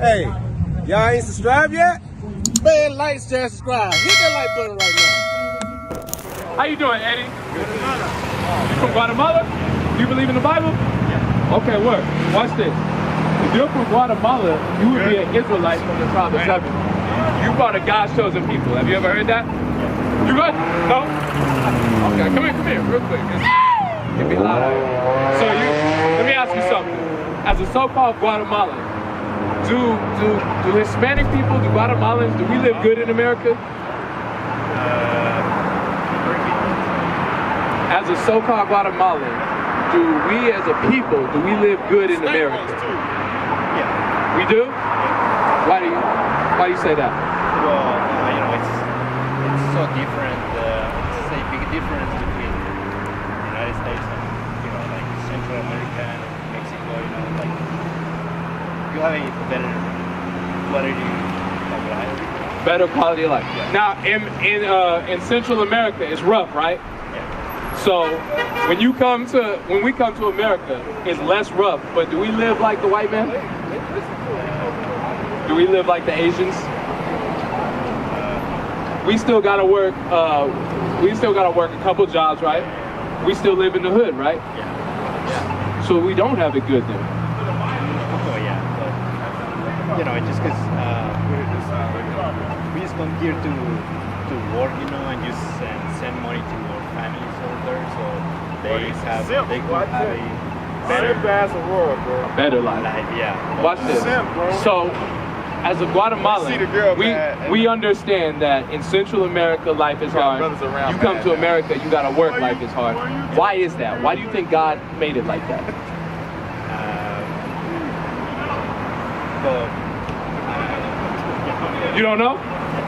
Hey, y'all ain't subscribed yet? Man, like, share, subscribe. Hit that like button right now. How you doing, Eddie? You from Guatemala? You believe in the Bible? Yeah. Okay, work. Watch this. If you're from Guatemala, you would be an Israelite from the tribe of Zebulun. You part of God's chosen people. Have you ever heard that? Yeah. You good? No? Okay, come here, real quick. Give me live. So let me ask you something. As a so-called Guatemalan, do Hispanic people, do Guatemalans, do we live good in America? As a so-called Guatemalan, do we as a people, do we live good in America? Yeah. We do? Why do you say that? Well, it's so different. It's a big difference between the United States and, like Central America and Mexico, like you have a better quality of life. Better quality of life. Yeah. Now, in Central America, it's rough, right? Yeah. So when we come to America, it's less rough. But do we live like the white man? Do we live like the Asians? We still gotta work. We still gotta work a couple jobs, right? We still live in the hood, right? Yeah. So we don't have it good then. Oh yeah, but just because we just come here to work, and just send money to our families over there, so they could have a better life. Yeah. Watch this. So, as a Guatemalan, we understand that in Central America, life is hard. You come to America, you gotta work, life is hard. Why is that? Why do you think God made it like that? You don't know?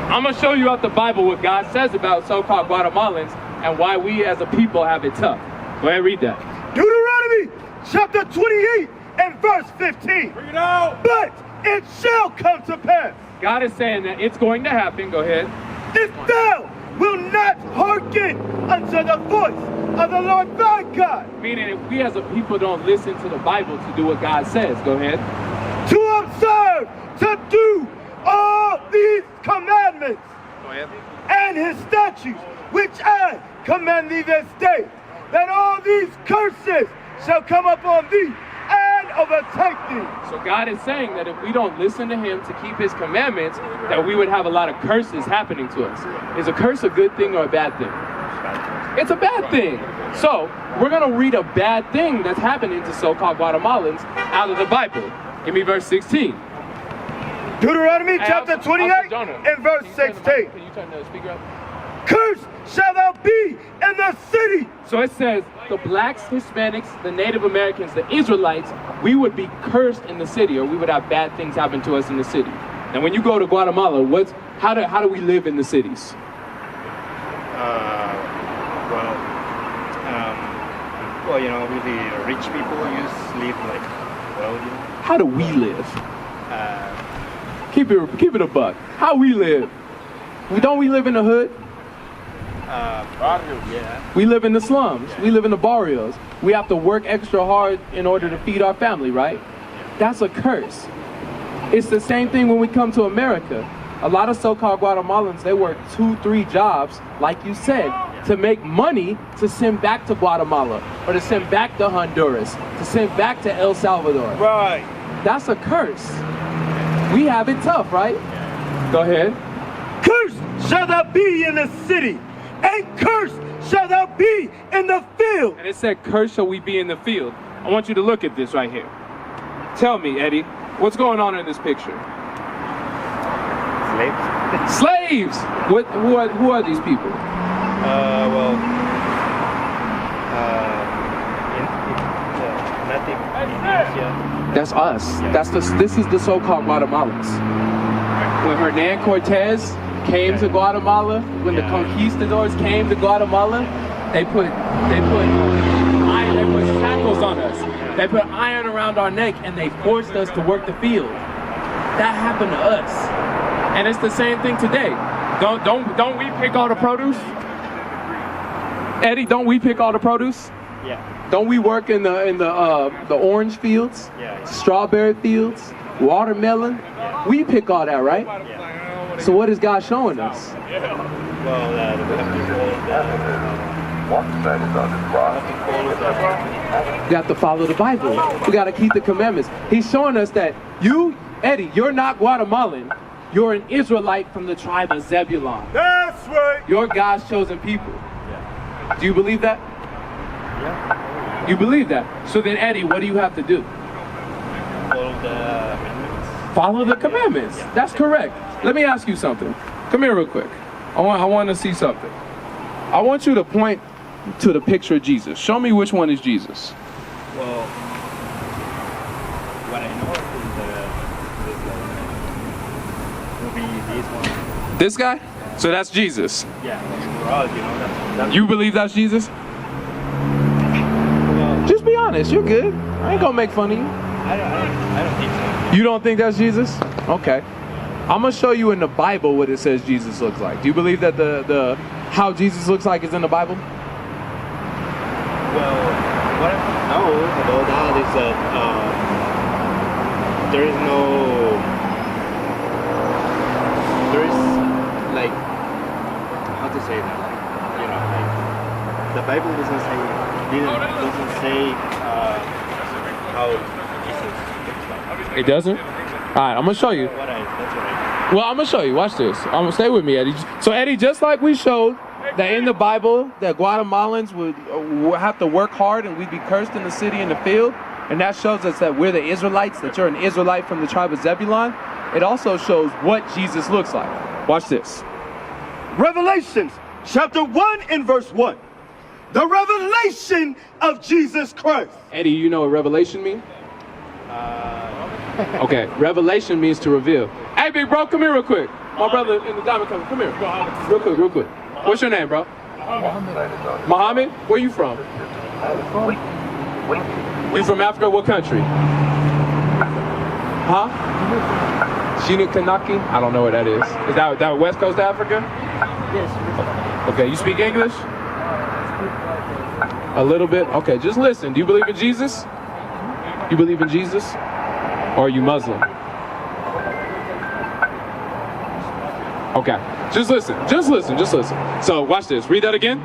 I'm gonna show you out the Bible what God says about so-called Guatemalans and why we as a people have it tough. Go ahead, read that. Deuteronomy chapter 28 and verse 15. Bring it out. But it shall come to pass. God is saying that it's going to happen. Go ahead. If thou wilt not hearken unto the voice of the Lord thy God. Meaning if we as a people don't listen to the Bible to do what God says. Go ahead. To observe, to do all these commandments. Go ahead. And his statutes, which I command thee this day, that all these curses shall come upon thee and overtake thee. So God is saying that if we don't listen to him to keep his commandments, that we would have a lot of curses happening to us. Is a curse a good thing or a bad thing? It's a bad thing. So we're going to read a bad thing that's happening to so-called Guatemalans out of the Bible. Give me verse 16. Deuteronomy chapter 28 and verse 16. Can you turn the speaker up? Cursed shall thou be in the city. So it says the blacks, Hispanics, the Native Americans, the Israelites, we would be cursed in the city, or we would have bad things happen to us in the city. And when you go to Guatemala, how do we live in the cities? Really rich people live like well. How do we live? Keep it a buck. How we live? Don't we live in the hood? Yeah. We live in the slums. We live in the barrios. We have to work extra hard in order to feed our family, right? That's a curse. It's the same thing when we come to America. A lot of so-called Guatemalans, they work 2-3 jobs, like you said, to make money to send back to Guatemala, or to send back to Honduras, to send back to El Salvador. Right. That's a curse. We have it tough, right? Go ahead. Cursed shall thou be in the city, and cursed shall thou be in the field. And it said, cursed shall we be in the field. I want you to look at this right here. Tell me, Eddie, what's going on in this picture? Slaves. Slaves! Who are these people? That's us. Yeah. This is the so-called Guatemalans. When Hernan Cortez came to Guatemala, when the conquistadors came to Guatemala, they put shackles on us. They put iron around our neck and they forced us to work the field. That happened to us. And it's the same thing today. Don't we pick all the produce? Eddie, don't we pick all the produce? Yeah. Don't we work in the orange fields? Yeah. Strawberry fields? watermelon. We pick all that, right? Yeah. So what is God showing us? Well, we have to follow We have to follow the Bible. We got to keep the commandments. He's showing us that you, Eddie, you're not Guatemalan. You're an Israelite from the tribe of Zebulon. That's right. You're God's chosen people. Yeah. Do you believe that? Yeah. You believe that? So then, Eddie, what do you have to do? Follow the commandments. Follow the commandments. That's correct. Let me ask you something. Come here real quick. I want to see something. I want you to point to the picture of Jesus. Show me which one is Jesus. Well, what I know is will be this one. This guy? So that's Jesus. Yeah, for us, that's You believe that's Jesus? well, Just be honest. You're good. I ain't gonna make fun of you. I don't think so. You don't think that's Jesus? Okay. I'm gonna show you in the Bible what it says Jesus looks like. Do you believe that the how Jesus looks like is in the Bible? Well, what I know about that is that there is like, how to say that, like the Bible doesn't say how Jesus looks like. It doesn't? Alright, I'm gonna show you. That's what I. Well, I'm gonna show you. Watch this. I'm gonna stay with me, Eddie. So, Eddie, just like we showed that in the Bible that Guatemalans would have to work hard and we'd be cursed in the city and the field, and that shows us that we're the Israelites, that you're an Israelite from the tribe of Zebulon. It also shows what Jesus looks like. Watch this. Revelations chapter 1 and verse 1. The revelation of Jesus Christ. Eddie, you know what revelation means? Okay, revelation means to reveal. Hey, big bro, come here real quick. My brother in the diamond cover, come here. Real quick. What's your name, bro? Muhammad? Where you from? You from Africa? What country? Huh? Shinikanaki? I don't know what that is. Is that West Coast Africa? Yes. Okay, you speak English? A little bit? Okay, just listen. Do you believe in Jesus? You believe in Jesus? Or are you Muslim? Okay, just listen. So watch this. Read that again.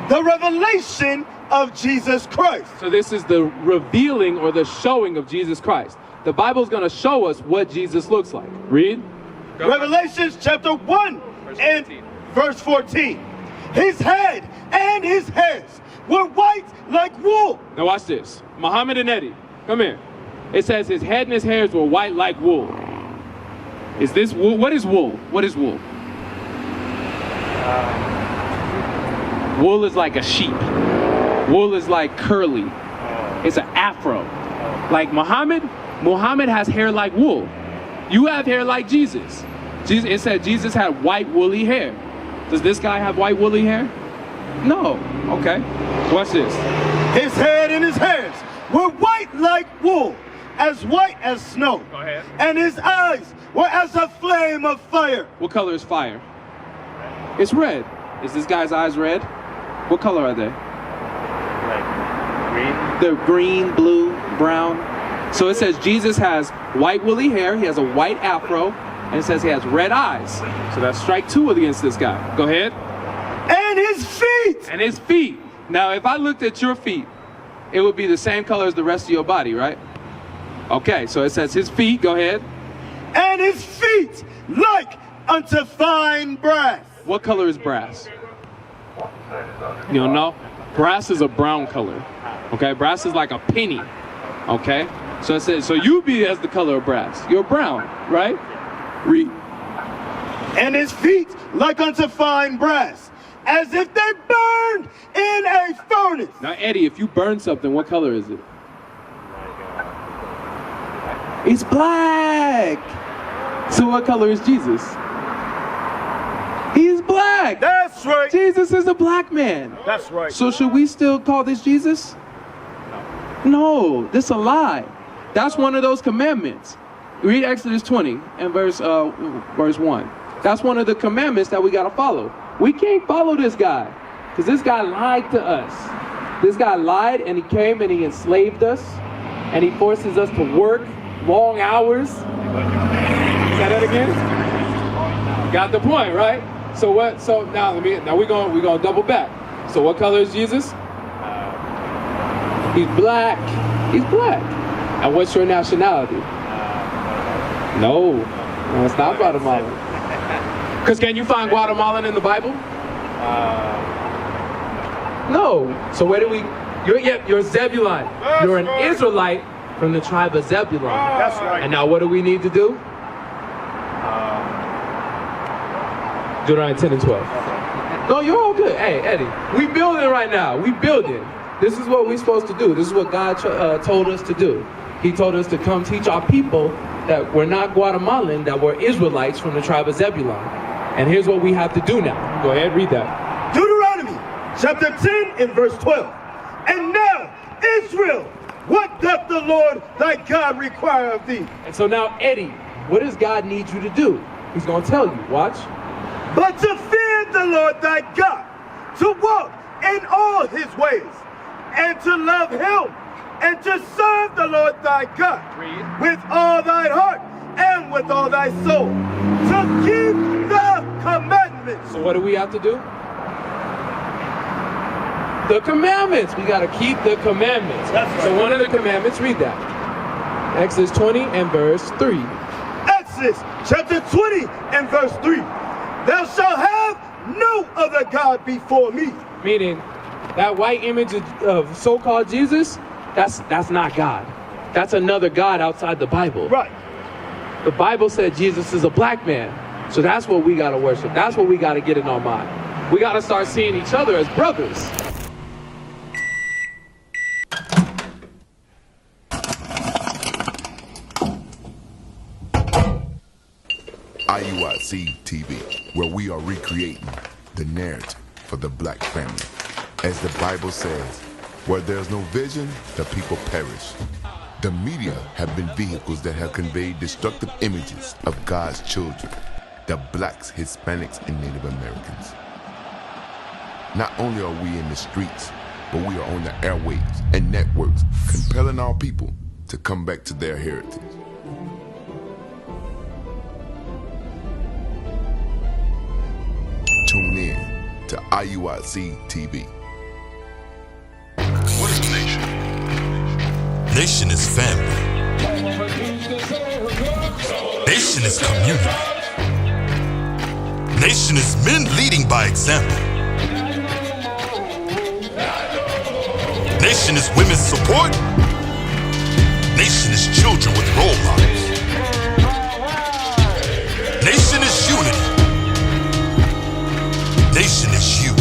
The revelation of Jesus Christ. So this is the revealing or the showing of Jesus Christ. The Bible's going to show us what Jesus looks like. Read. Revelations chapter 1 and verse 14. His head and his hairs were white like wool. Now watch this. Muhammad and Eddie, come here. It says his head and his hairs were white like wool. Is this wool? What is wool? What is wool? Wool is like a sheep. Wool is like curly. It's an afro. Like Muhammad has hair like wool. You have hair like Jesus. It said Jesus had white woolly hair. Does this guy have white woolly hair? No. Okay. Watch this. His head and his hairs were white like wool, as white as snow. Go ahead. And his eyes were as a flame of fire. What color is fire? It's red. Is this guy's eyes red? What color are they? Like green. They're green, blue, brown. So it says Jesus has white woolly hair, he has a white afro, and it says he has red eyes. So that's strike 2 against this guy. Go ahead. And his feet. And his feet. Now, if I looked at your feet, it would be the same color as the rest of your body, right? Okay, so it says his feet. Go ahead. And his feet like unto fine brass. What color is brass? You don't know? Brass is a brown color. Okay, brass is like a penny. Okay, so it says, so you be as the color of brass. You're brown, right? Read. And his feet like unto fine brass, as if they burned in a furnace. Now, Eddie, if you burn something, what color is it? It's black. So what color is Jesus? He's black. That's right. Jesus is a black man. That's right. So should we still call this Jesus? No, this is a lie. That's one of those commandments. Read Exodus 20 and verse 1. That's one of the commandments that we got to follow. We can't follow this guy because this guy lied to us. This guy lied and he came and he enslaved us and he forces us to work long hours. Say that again. Got the point, right? So what? So now we're gonna double back. So what color is Jesus? He's black. He's black. And what's your nationality? No, it's not Guatemalan. Because can you find Guatemalan in the Bible? No. So where do we? You're Zebulon. You're an Israelite from the tribe of Zebulon. That's right. And now what do we need to do? Deuteronomy 10 and 12. No, you're all good. Hey, Eddie, we building right now. We building. This is what we're supposed to do. This is what God told us to do. He told us to come teach our people that we're not Guatemalan, that we're Israelites from the tribe of Zebulon. And here's what we have to do now. Go ahead, read that. Deuteronomy chapter 10 and verse 12. And now, Israel, what doth the Lord thy God require of thee? And so now, Eddie, what does God need you to do? He's going to tell you. Watch. But to fear the Lord thy God, to walk in all his ways, and to love him, and to serve the Lord thy God with all thy heart and with all thy soul, to keep the commandments. So what do we have to do? The commandments. We got to keep the commandments. That's right. So one of the commandments, read that. Exodus 20 and verse 3. Exodus chapter 20 and verse 3. Thou shalt have no other God before me. Meaning, that white image of so-called Jesus, that's not God. That's another God outside the Bible. Right. The Bible said Jesus is a black man. So that's what we got to worship. That's what we got to get in our mind. We got to start seeing each other as brothers. IUIC TV, where we are recreating the narrative for the black family. As the Bible says, where there's no vision, the people perish. The media have been vehicles that have conveyed destructive images of God's children, the blacks, Hispanics, and Native Americans. Not only are we in the streets, but we are on the airwaves and networks, compelling our people to come back to their heritage. Tune in to IUIC TV. What is a nation? Nation is family. Nation is community. Nation is men leading by example. Nation is women's support. Nation is children with role models. Nation is unity. Nation is you.